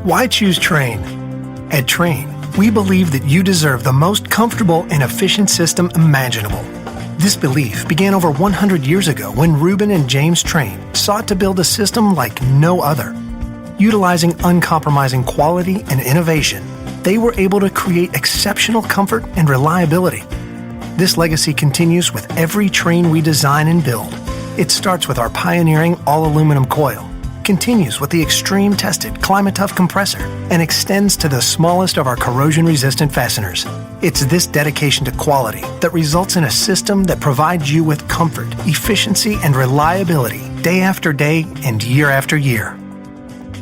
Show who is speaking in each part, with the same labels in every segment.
Speaker 1: Why choose Trane? At Trane, we believe that you deserve the most comfortable and efficient system imaginable. This belief began over 100 years ago when Reuben and James Trane sought to build a system like no other. Utilizing uncompromising quality and innovation, they were able to create exceptional comfort and reliability. This legacy continues with every Trane we design and build. It starts with our pioneering all-aluminum coil, continues with the extreme-tested Climate-Tough compressor, and extends to the smallest of our corrosion-resistant fasteners. It's this dedication to quality that results in a system that provides you with comfort, efficiency, and reliability day after day and year after year.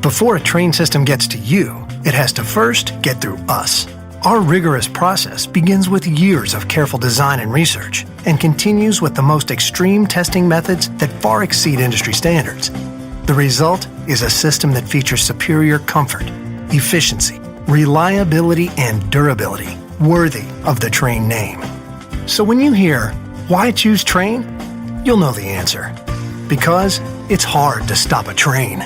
Speaker 1: Before a Trane system gets to you, it has to first get through us. Our rigorous process begins with years of careful design and research and continues with the most extreme testing methods that far exceed industry standards. The result is a system that features superior comfort, efficiency, reliability, and durability, worthy of the Trane name. So when you hear, why choose Trane? You'll know the answer. Because it's hard to stop a train.